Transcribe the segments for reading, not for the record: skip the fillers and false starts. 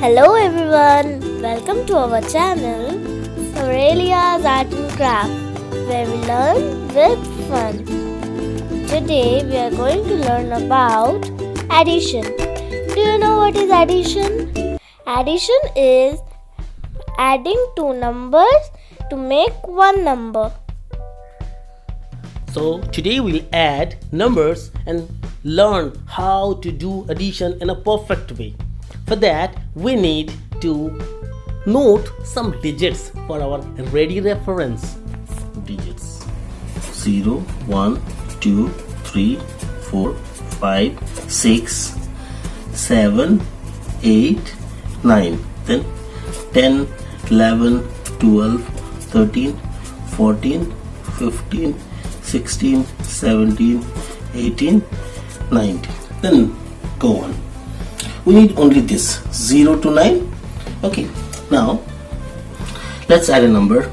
Hello everyone, welcome to our channel Aurelia's Art and Craft, where we learn with fun. Today we are going to learn about addition. Do you know what is addition? Addition is adding two numbers to make one number. So today we'll add numbers and learn how to do addition in a perfect way. For that we need to note some digits for our ready reference. Digits 0, 1, 2, 3, 4, 5, 6, 7, 8, 9. Then 10, 11, 12, 13, 14, 15, 16, 17, 18, 19. Then go on. We need only this 0 to 9. Okay, now let's add a number.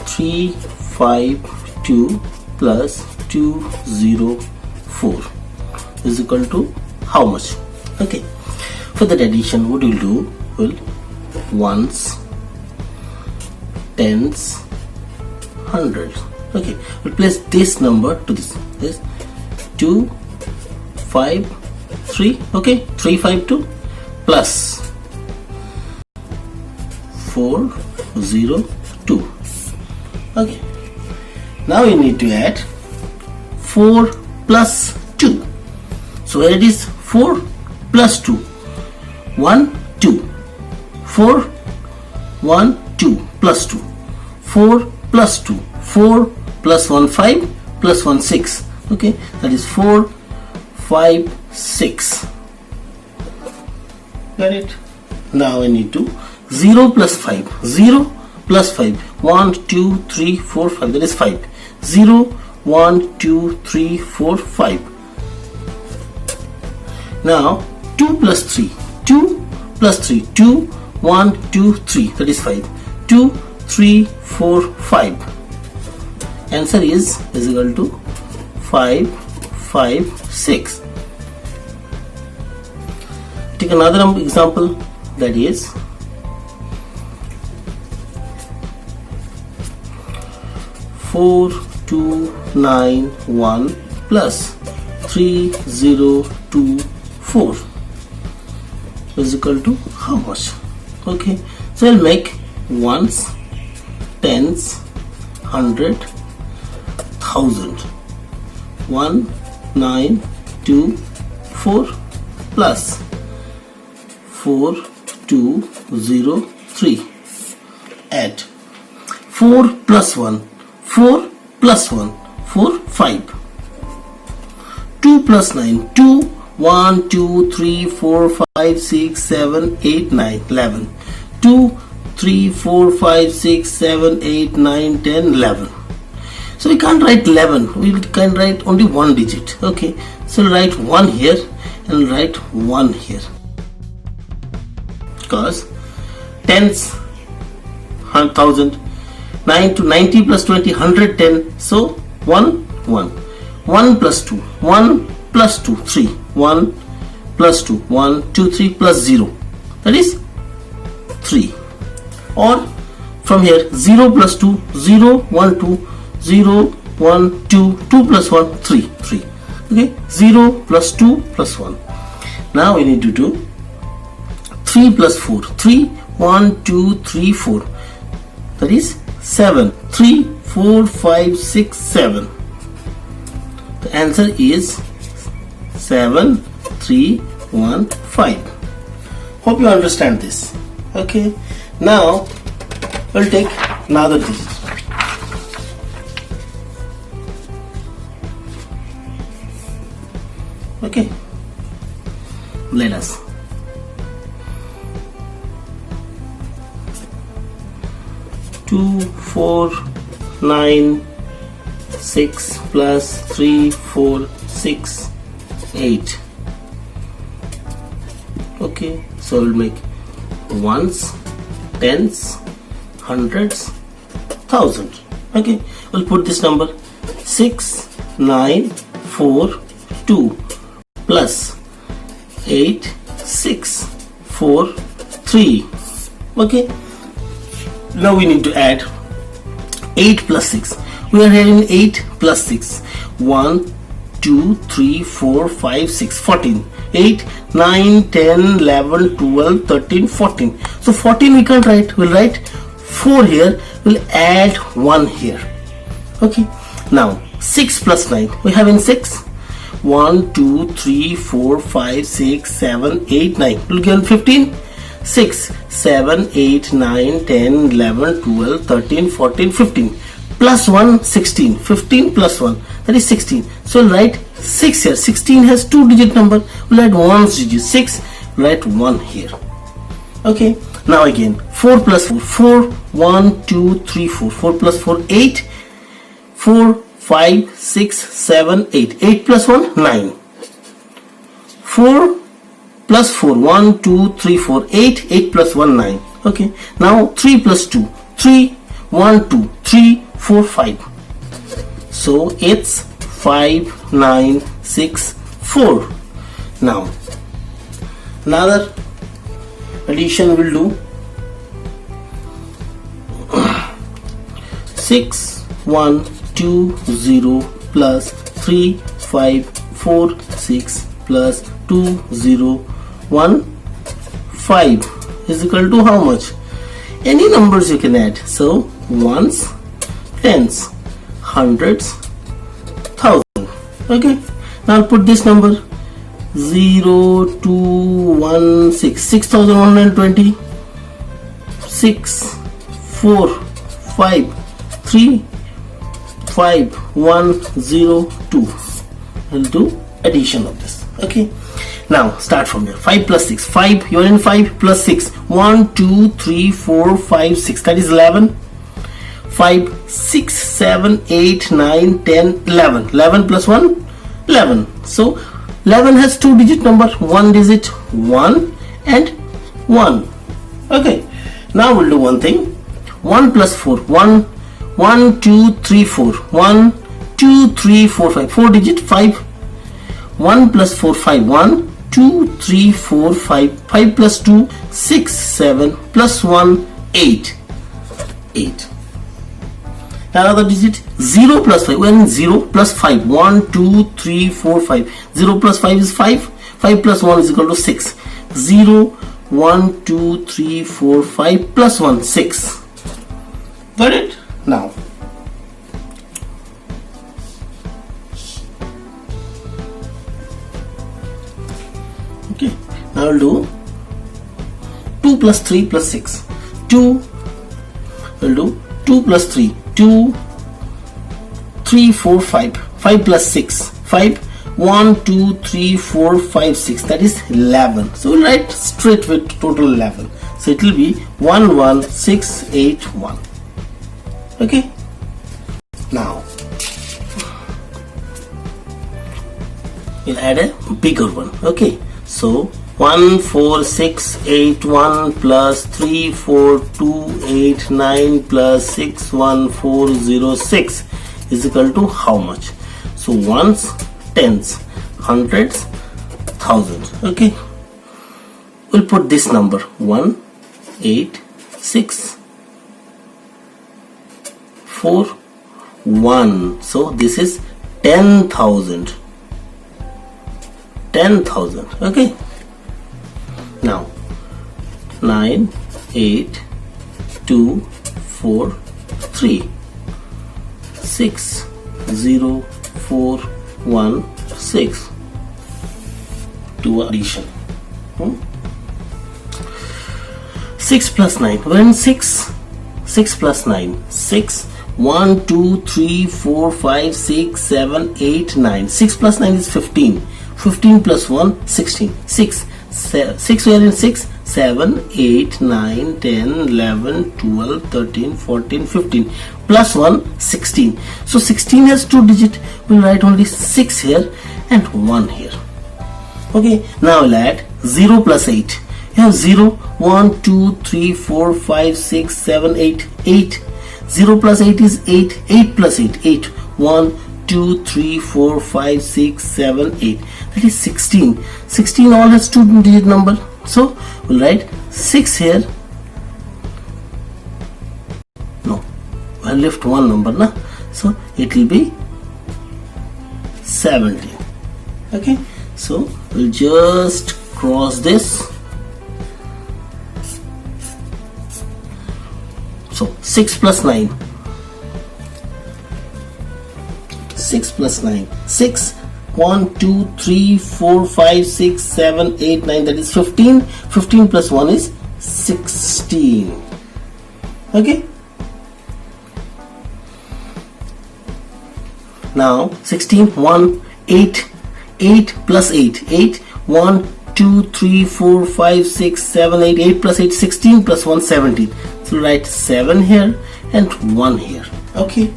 352 plus 204 is equal to how much? Okay, for that addition, what we'll do, will ones, tens, hundreds. Okay, we'll place this number to this 2, 5, 3. Okay, 352 plus 402. Okay, now you need to add 4 plus 2. So here it is 4 plus 2. 1, 2. 4, 1, 2 plus 2. 4 plus 2. 4 plus 1, 5 plus 1, 6. Okay, that is 4, 5, 6. Got it? Now I need to 0 plus 5. 0 plus 5. 1, 2, 3, 4, 5. That is 5. 0, 1, 2, 3, 4, 5. Now 2 plus 3. 2 plus 3. 2, 1, 2, 3. That is 5. 2, 3, 4, 5. Answer is equal to 5, 5, 6. Take another example, that is 4291 plus 3024 is equal to how much? Okay, so I'll make ones, tens, hundred, thousand. 1, 9, 2, 4 plus 4, 2, 0, 3. Add 4 plus 1. 4 plus 1. 4, 5. 2 plus 9. 2, 1, 2, 3, 4, 5, 6, 7, 8, 9, 11. 2, 3, 4, 5, 6, 7, 8, 9, 10, 11. So we can't write 11. We can write only one digit. Okay, so we'll write 1 here and write 1 here. Because tens, 1000, 9 to 90 plus 20, 110. So 1, 1. 1 plus 2. 1 plus 2, 3. 1 plus 2. 1, 2, 3 plus 0. That is 3. Or from here 0 plus 2. 0, 1, 2. 0, 1, 2. 2 plus 1, 3. 3. Okay. 0 plus 2 plus 1. Now we need to do 3 plus 4. 3, 1, 2, 3, 4. That is 7. 3, 4, 5, 6, 7. The answer is 7, 3, 1, 5. Hope you understand this. Okay. Now we'll take another digit. Okay. Let us. 2, 4, 9, 6 plus 3, 4, 6, 8. Okay, so we'll make ones, tens, hundreds, thousand. Okay, we'll put this number 6, 9, 4, 2 plus 8, 6, 4, 3. Okay. Now we need to add 8 plus 6. We are having 8 plus 6. 1, 2, 3, 4, 5, 6, 14. 8, 9, 10, 11, 12, 13, 14. So 14 we can't write. We'll write 4 here. We'll add 1 here. Okay. Now 6 plus 9. We're having 6. 1, 2, 3, 4, 5, 6, 7, 8, 9. We'll get 15. 6, 7, 8, 9, 10, 11, 12, 13, 14, 15. Plus 1, 16. 15 plus 1, that is 16. So we'll write 6 here. 16 has 2-digit number. We'll write 1 digit. 6, write 1 here. Okay. Now again, 4 plus 4. 4, 1, 2, 3, 4. 4 plus 4, 8. 4, 5, 6, 7, 8. 8 plus 1, 9. 4 plus 4, 1, 2, 3, 4, 8. 8 plus 1, 9. Okay. Now 3 plus 2. 3, 1, 2, 3, 4, 5. So it's 5, 9, 6, 4. Now another addition we'll do. 6, 1, 2, 0 plus 3, 5, 4, 6 plus 2, 0, 1, 5 is equal to how much? Any numbers you can add. So ones, tens, hundreds, thousand. Okay. Now I'll put this number 0, 2, 1, 6. 6,120. 6, 4, 5, 3, 5, 1, 0, 2. We'll do addition of this. Okay. Now start from here. 5 plus 6. 5, you're in 5 plus 6. 1, 2, 3, 4, 5, 6. That is 11. 5, 6, 7, 8, 9, 10, 11. 11 plus 1, 11. So 11 has 2-digit number. 1 digit, 1 and 1. Okay. Now we'll do one thing. 1 plus 4. 1, 1, 2, 3, 4. 1, 2, 3, 4, 5. 4 digit, 5. 1 plus 4, 5. 1, 2, 3, 4, 5. 5 plus 2, 6, 7 plus 1, 8. 8. Another digit, 0 plus 5. When 0 plus 5. 1, 2, 3, 4, 5. 0 plus 5 is 5. 5 plus 1 is equal to 6. 0, 1, 2, 3, 4, 5 plus 1, 6. Got it? Now okay, now I'll do 2 plus 3 plus 6. 2, we'll do 2 plus 3. 2, 3, 4, 5. 5 plus 6. 5. 1, 2, 3, 4, 5, 6. That is 11. So we'll write straight with total 11. So it will be 1, 1, 6, 8, 1. Okay. Now we'll add a bigger one. Okay. So 1, 4, 6, 8, 1 plus 3, 4, 2, 8, 9 plus 6, 1, 4, 0, 6 is equal to how much? So ones, tens, hundreds, thousands. Okay. We'll put this number 1, 8, 6, 4, 1. So this is 10,000. 10,000. Okay. Now 9, 8, 2, 4, 3, 6, 0, 4, 1, 6. Do addition. 6 plus 9. When 6 plus 9. 6, 1, 2, 3, 4, 5, 6, 7, 8, 9. 6 plus 9 is 15. 15 plus 1, 16. 6 we are in 6, 7, 8, 9, 10, 11, 12, 13, 14, 15. Plus 1, 16. So 16 has 2 digit. We'll write only 6 here and 1 here. Okay. Now we'll add 0 plus 8. You have 0, 1, 2, 3, 4, 5, 6, 7, 8. 8. 0 plus 8 is 8. 8 plus 8. 8. 1, 2, 3, 4, 5, 6, 7, 8. That is 16. 16 all has 2 digit number. So we'll write 6 here. No, I'll lift one number, na? So it will be 17. Okay, so we'll just cross this. So 6 plus 9. 6 plus 9. 6. 1, 2, 3, 4, 5, 6, 7, 8, 9. That is 15. 15 plus 1 is 16. Okay. Now 16. 1, 8. 8 plus 8. 8. 1, 2, 3, 4, 5, 6, 7, 8. 8 plus 8. 16 plus 1, 17. So write 7 here and 1 here. Okay.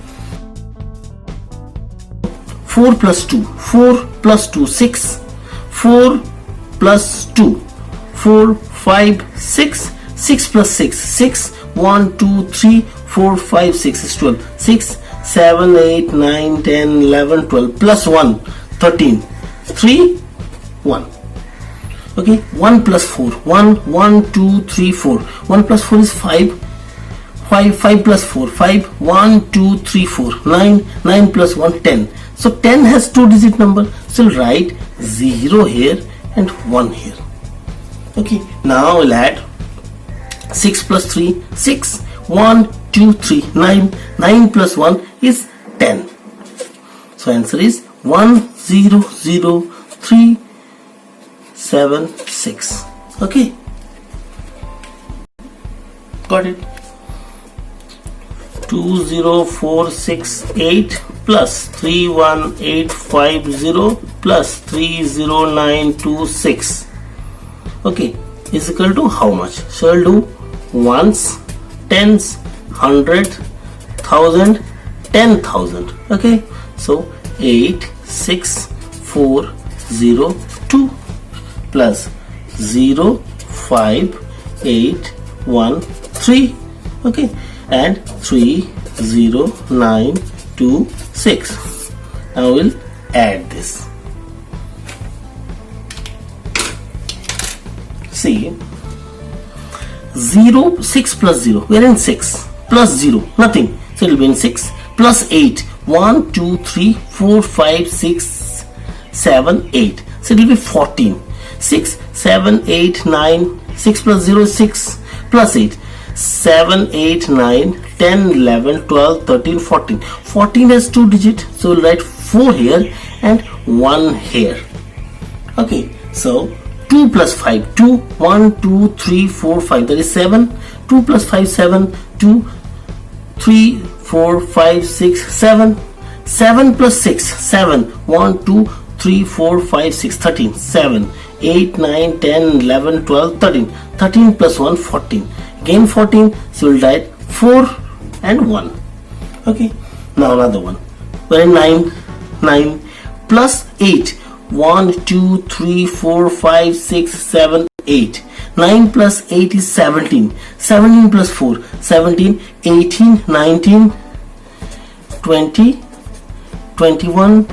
4 plus 2. 4 plus 2. 6. 4 plus 2. 4, 5, 6. 6 plus 6. 6. 1, 2, 3, 4, 5, 6 is 12. 6, 7, 8, 9, 10, 11, 12 plus 1, 13. 3, 1. Okay, 1 plus 4. 1, 1, 2, 3, 4. 1 plus 4 is 5. 5 plus 4. 5, 1, 2, 3, 4. 9, 9 plus 1, 10. So 10 has 2-digit number. So write 0 here and 1 here. Okay, now we'll add 6 plus 3. 6, 1, 2, 3, 9. 9 plus 1 is 10. So answer is 1, 0, 0, 3, 7, 6. Okay, got it. 20468 plus 31850 plus 30926, okay, is equal to how much? So I'll do ones, tens, 100, 1000, 10,000. Okay, so 86402 plus 05813, okay, and 30926. Now we'll add this. See, 0, 6 plus 0, we are in 6, plus 0, nothing, so it will be in 6, plus 8, 1, 2, 3, 4, 5, 6, 7, 8, so it will be 14, 6, 7, 8, 9, 6 plus 0 is 6, plus 8, 7, 8, 9, 10, 11, 12, 13, 14. 14 has 2 digits, so we'll write 4 here and 1 here. Okay, so 2 plus 5, 2, 1, 2, 3, 4, 5, that is 7. 2 plus 5, 7, 2, 3, 4, 5, 6, 7. 7 plus 6, 7, 1, 2, 3, 4, 5, 6, 13, 7, 8, 9, 10, 11, 12, 13. 13 plus 1, 14. Again 14, so we'll write 4 and 1. Okay, now another one. We're in 9 plus 8. 1, 2, 3, 4, 5, 6, 7, 8. 9 plus 8 is 17. 17 plus 4, 17, 18, 19, 20, 21.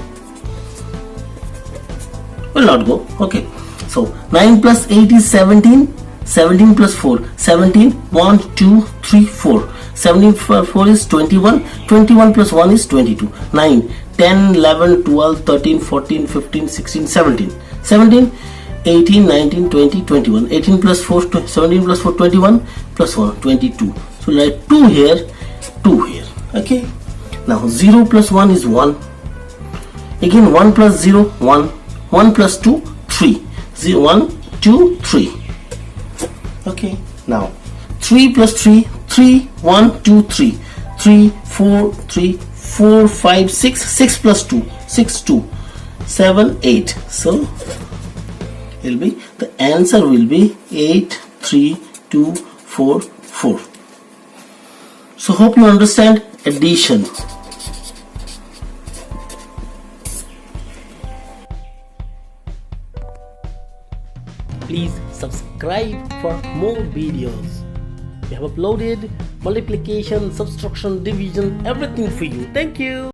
Will not go. Okay, so 9 plus 8 is 17. 17 plus 4, 17, 1, 2, 3, 4. 17 plus 4 is 21. 21 plus 1 is 22. 9, 10, 11, 12, 13, 14, 15, 16, 17. 17, 18, 19, 20, 21. 18 plus 4, 17 plus 4, 21, plus 1, 22. So write 2 here, 2 here. Okay. Now 0 plus 1 is 1. Again 1 plus 0, 1. 1 plus 2, 3. 0, 1, 2, 3. Okay, now 3 plus 3, 3, 1, 2, 3, 3, 4, 3, 4, 5, 6, 6 plus 2, 6, 2, 7, 8. So it'll be, the answer will be 8, 3, 2, 4, 4. So hope you understand addition. Please subscribe for more videos. We have uploaded multiplication, subtraction, division, everything for you. Thank you.